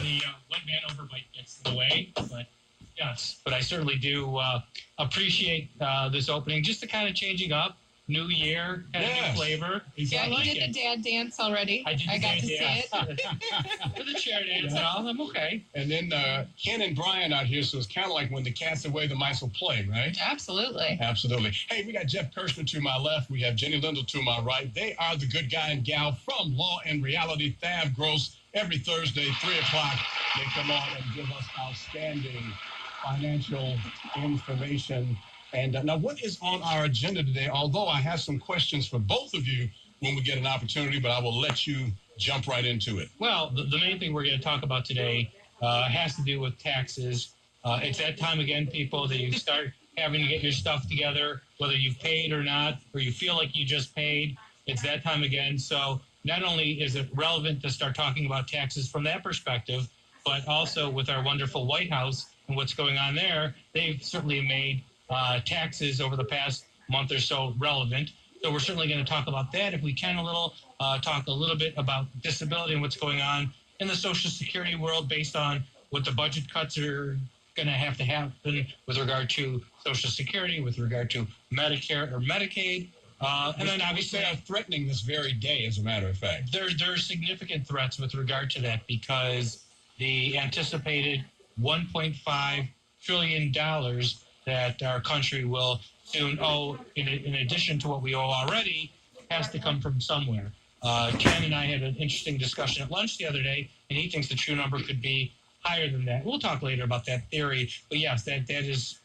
the white man overbite gets in the way, but yes. But I certainly do appreciate this opening, just the kind of changing up. New year, kind of new flavor. Yeah, you did the dad dance already. I got to see it. For the chair dance and all, I'm okay. And then Ken and Brian out here, so it's kind of like when the cat's away, the mice will play, right? Absolutely. Absolutely. Hey, we got Jeff Kirschner to my left. We have Jenny Lindell to my right. They are the good guy and gal from Law and Reality. Thav Gross, every Thursday, 3 o'clock. They come on and give us outstanding financial information. And now what is on our agenda today? Although I have some questions for both of you when we get an opportunity, but I will let you jump right into it. Well, the main thing we're going to talk about today has to do with taxes. It's that time again, people, that you start having to get your stuff together, whether you've paid or not, or you feel like you just paid. It's that time again. So not only is it relevant to start talking about taxes from that perspective, but also with our wonderful White House and what's going on there, they've certainly made taxes over the past month or so relevant. So we're certainly going to talk about that if we can a little, talk a little bit about disability and what's going on in the Social Security world based on what the budget cuts are going to happen with regard to Social Security, with regard to Medicare or Medicaid. And then obviously they are threatening this very day, as a matter of fact. There are significant threats with regard to that because the anticipated $1.5 trillion that our country will soon owe, in addition to what we owe already, has to come from somewhere. Ken and I had an interesting discussion at lunch the other day, and he thinks the true number could be higher than that. We'll talk later about that theory, but yes, that is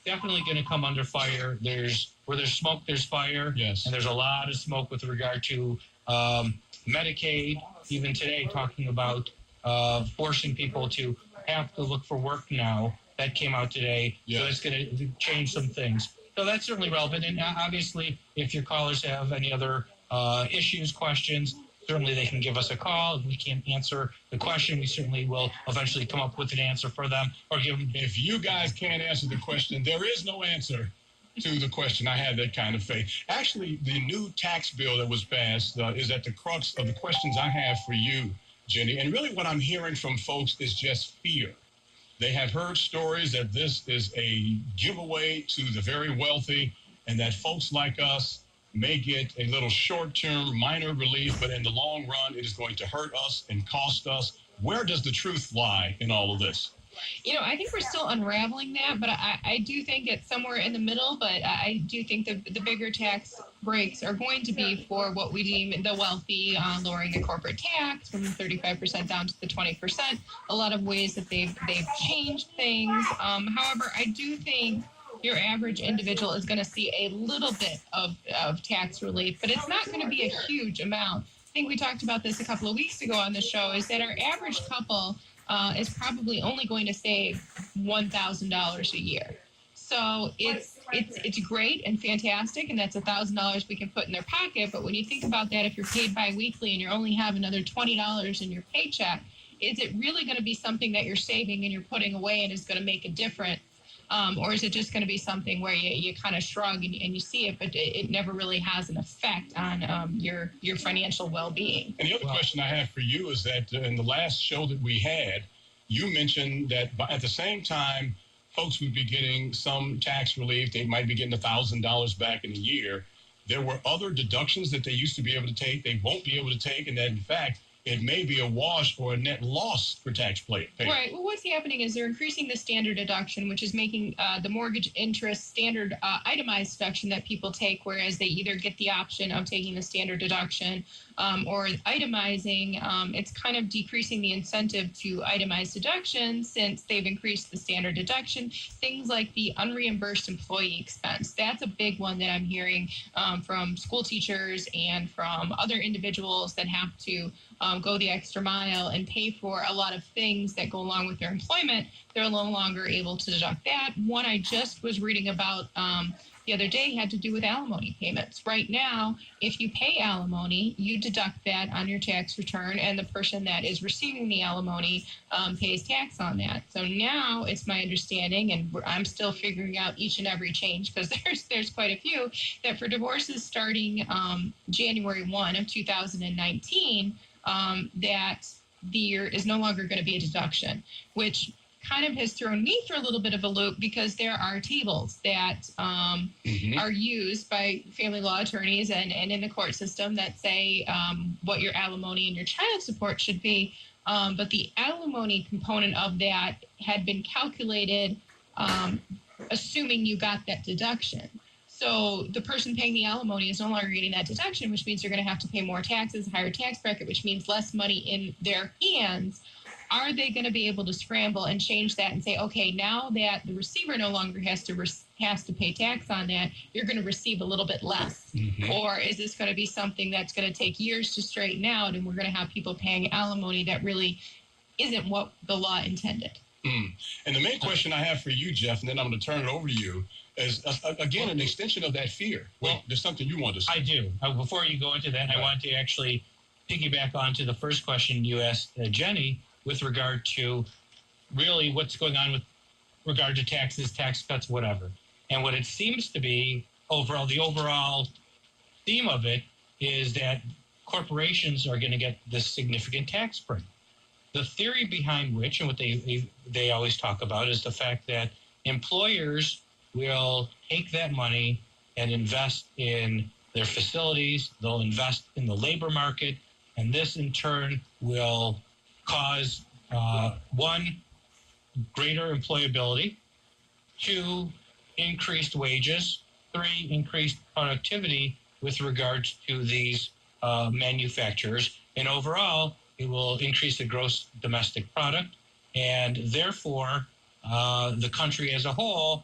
definitely going to come under fire. Where there's smoke, there's fire. Yes. And there's a lot of smoke with regard to Medicaid, even today, talking about forcing people to have to look for work now. That came out today. Yes. So it's going to change some things. So that's certainly relevant. And obviously, if your callers have any other issues, questions, certainly they can give us a call. If we can't answer the question, we certainly will eventually come up with an answer for them or give them. If you guys can't answer the question, there is no answer to the question. I had that kind of faith. Actually, the new tax bill that was passed is at the crux of the questions I have for you, Jenny. And really what I'm hearing from folks is just fear. They have heard stories that this is a giveaway to the very wealthy and that folks like us may get a little short-term minor relief, but in the long run, it is going to hurt us and cost us. Where does the truth lie in all of this? You know, I think we're still unraveling that, but I do think it's somewhere in the middle. But I do think the bigger tax breaks are going to be for what we deem the wealthy, lowering the corporate tax from 35% down to the 20%. A lot of ways that they've changed things. However, I do think your average individual is going to see a little bit of tax relief, but it's not going to be a huge amount. I think we talked about this a couple of weeks ago on the show, is that our average couple is probably only going to save $1,000 a year. So it's great and fantastic, and that's $1,000 we can put in their pocket. But when you think about that, if you're paid biweekly and you only have another $20 in your paycheck, is it really going to be something that you're saving and you're putting away and is going to make a difference? Or is it just going to be something where you kind of shrug and you see it, but it never really has an effect on your financial well-being? And the other question I have for you is that in the last show that we had, you mentioned that at the same time, folks would be getting some tax relief. They might be getting $1,000 back in a year. There were other deductions that they used to be able to take, they won't be able to take, and that, in fact, it may be a wash or a net loss for taxpayers. Right. Well, what's happening is they're increasing the standard deduction, which is making the mortgage interest standard itemized deduction that people take, whereas they either get the option of taking the standard deduction or itemizing. It's kind of decreasing the incentive to itemize deductions since they've increased the standard deduction. Things like the unreimbursed employee expense. That's a big one that I'm hearing from school teachers and from other individuals that have to go the extra mile and pay for a lot of things that go along with their employment. They're no longer able to deduct that. One I just was reading about the other day had to do with alimony payments. Right now, if you pay alimony, you deduct that on your tax return, and the person that is receiving the alimony pays tax on that. So now it's my understanding, and I'm still figuring out each and every change because there's quite a few, that for divorces starting January 1 of 2019, that the year is no longer going to be a deduction, which kind of has thrown me for a little bit of a loop because there are tables that are used by family law attorneys and in the court system that say what your alimony and your child support should be. But the alimony component of that had been calculated assuming you got that deduction. So the person paying the alimony is no longer getting that deduction, which means they're going to have to pay more taxes, higher tax bracket, which means less money in their hands. Are they going to be able to scramble and change that and say, okay, now that the receiver no longer has to pay tax on that, you're going to receive a little bit less? Or is this going to be something that's going to take years to straighten out, and we're going to have people paying alimony that really isn't what the law intended? And the main question I have for you, Jeff, and then I'm going to turn it over to you, is, again, an extension of that fear. Well, there's something you want to say. I do. Before you go into that, I want to actually piggyback onto the first question you asked Jenny with regard to really what's going on with regard to taxes, tax cuts, whatever. And what it seems to be overall, the overall theme of it is that corporations are going to get this significant tax break. The theory behind which, and what they always talk about, is the fact that employers will take that money and invest in their facilities. They'll invest in the labor market, and this in turn will cause one, greater employability, two, increased wages, three, increased productivity with regards to these manufacturers, and overall it will increase the gross domestic product, and therefore the country as a whole.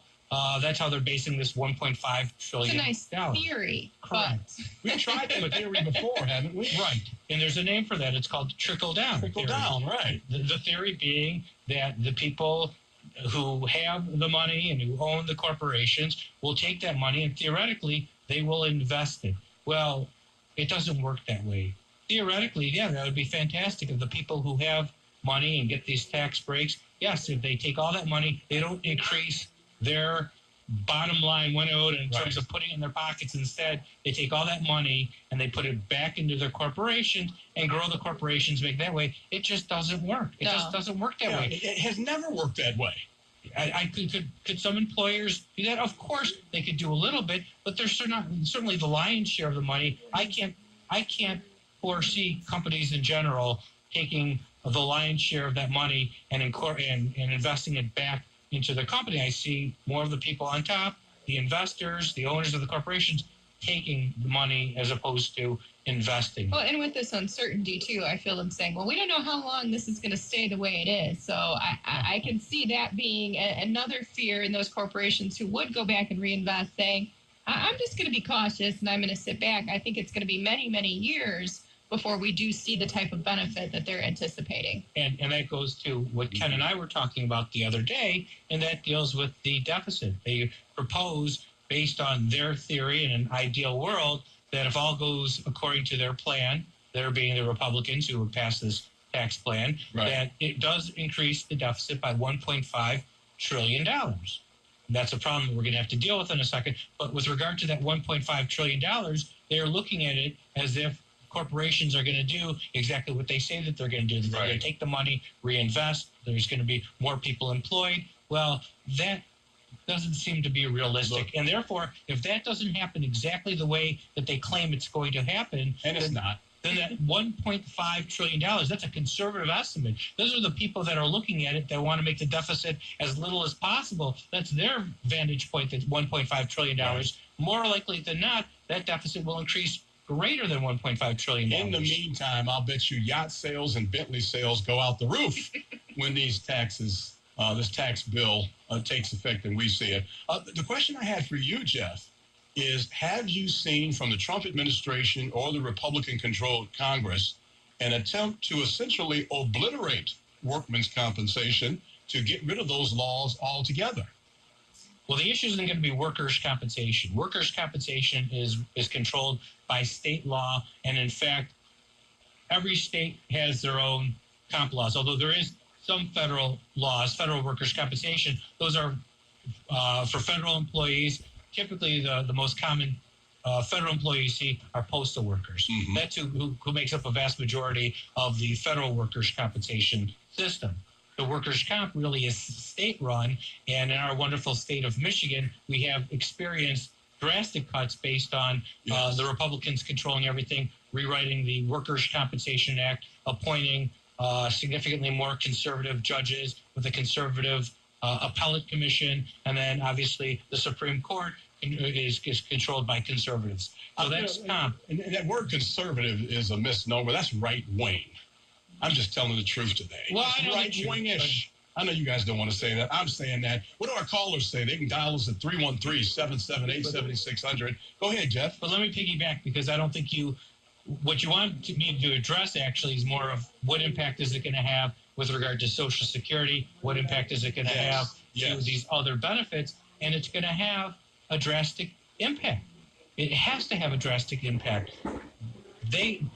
That's how they're basing this $1.5 trillion. It's a nice theory. Correct. We've tried that theory before, haven't we? Right. And there's a name for that. It's called trickle down. Trickle down, right. The theory being that the people who have the money and who own the corporations will take that money and theoretically they will invest it. Well, it doesn't work that way. Theoretically, yeah, that would be fantastic if the people who have money and get these tax breaks, yes, if they take all that money, they don't increase their bottom line window in terms of putting it in their pockets. Instead, they take all that money and they put it back into their corporations and grow the corporations, make that way. It just doesn't work. It just doesn't work that way. It has never worked that way. Could some employers do that? Of course, they could do a little bit, but they're certainly the lion's share of the money. I can't foresee companies in general taking the lion's share of that money and investing it back into the company. I see more of the people on top, the investors, the owners of the corporations, taking the money as opposed to investing. Well, and with this uncertainty too, I feel them saying, well, we don't know how long this is going to stay the way it is. So I can see that being another fear in those corporations who would go back and reinvest, saying, I'm just going to be cautious and I'm going to sit back. I think it's going to be many, many years before we do see the type of benefit that they're anticipating. And that goes to what Ken and I were talking about the other day, and that deals with the deficit. They propose, based on their theory in an ideal world, that if all goes according to their plan, there being the Republicans who would pass this tax plan, that it does increase the deficit by $1.5 trillion. And that's a problem that we're going to have to deal with in a second. But with regard to that $1.5 trillion, they are looking at it as if corporations are going to do exactly what they say that they're going to do. They're going to take the money, reinvest. There's going to be more people employed. Well, that doesn't seem to be realistic. And therefore, if that doesn't happen exactly the way that they claim it's going to happen, and it's not, then that $1.5 trillion, that's a conservative estimate. Those are the people that are looking at it that want to make the deficit as little as possible. That's their vantage point, that's $1.5 trillion. More likely than not, that deficit will increase greater than $1.5 trillion. In the meantime, I'll bet you yacht sales and Bentley sales go out the roof when these taxes, this tax bill takes effect and we see it. The question I had for you, Jeff, is have you seen from the Trump administration or the Republican-controlled Congress an attempt to essentially obliterate workmen's compensation to get rid of those laws altogether? Well, the issue isn't going to be workers' compensation. Workers' compensation is controlled by state law, and in fact, every state has their own comp laws, although there is some federal laws, federal workers' compensation. Those are for federal employees. Typically, the most common federal employees see are postal workers. Mhm. That's who makes up a vast majority of the federal workers' compensation system. The workers' comp really is state-run, and in our wonderful state of Michigan, we have experienced drastic cuts based on Yes. the Republicans controlling everything, rewriting the Workers' Compensation Act, appointing significantly more conservative judges with a conservative appellate commission, and then obviously the Supreme Court is controlled by conservatives. So that's comp. And that word conservative is a misnomer. That's right wing. I'm just telling the truth today. Well, I know right that you- wingish. I know you guys don't want to say that. I'm saying that. What do our callers say? They can dial us at 313-778-7600. Go ahead, Jeff. But let me piggyback, because I don't think what you want me to address actually is more of what impact is it going to have with regard to Social Security? What impact is it going to have to these other benefits? And it's going to have a drastic impact. It has to have a drastic impact.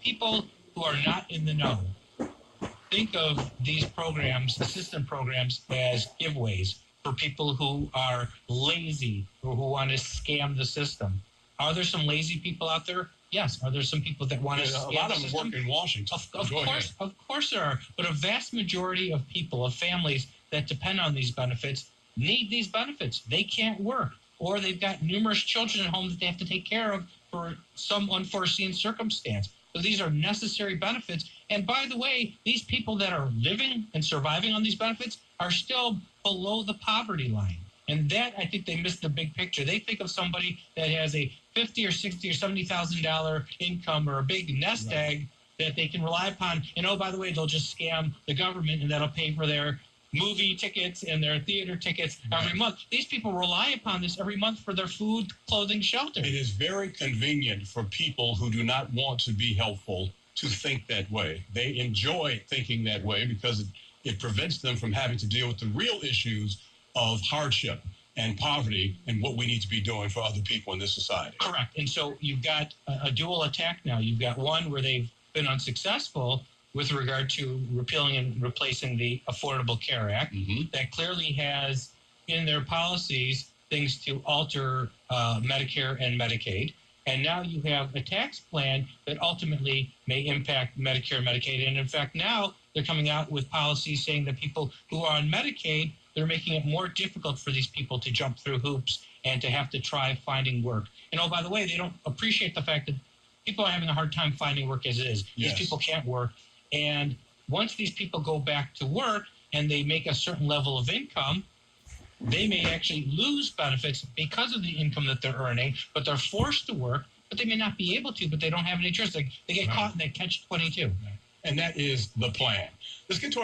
People who are not in the know think of these programs, assistance programs, as giveaways for people who are lazy or who want to scam the system. Are there some lazy people out there? Yes. Are there some people that want to scam a lot the of them system? work in Washington. Of course there are. But a vast majority of people, of families that depend on these benefits, need these benefits. They can't work, or they've got numerous children at home that they have to take care of for some unforeseen circumstance. So these are necessary benefits. And by the way, these people that are living and surviving on these benefits are still below the poverty line. And that, I think they missed the big picture. They think of somebody that has a $50,000 or $60,000 or $70,000 income or a big nest egg that they can rely upon. And oh, by the way, they'll just scam the government, and that'll pay for their movie tickets and their theater tickets every month. These people rely upon this every month for their food, clothing, shelter. It is very convenient for people who do not want to be helpful to think that way. They enjoy thinking that way because it prevents them from having to deal with the real issues of hardship and poverty and what we need to be doing for other people in this society. Correct. And so you've got a dual attack now. You've got one where they've been unsuccessful with regard to repealing and replacing the Affordable Care Act. That clearly has in their policies things to alter Medicare and Medicaid. And now you have a tax plan that ultimately may impact Medicare and Medicaid. And in fact, now they're coming out with policies saying that people who are on Medicaid, they're making it more difficult for these people to jump through hoops and to have to try finding work. And oh, by the way, they don't appreciate the fact that people are having a hard time finding work as it is. Yes. These people can't work. And once these people go back to work and they make a certain level of income, they may actually lose benefits because of the income that they're earning, but they're forced to work, but they may not be able to, but they don't have any choice. They get caught in that catch-22. And that is the plan. Let's get to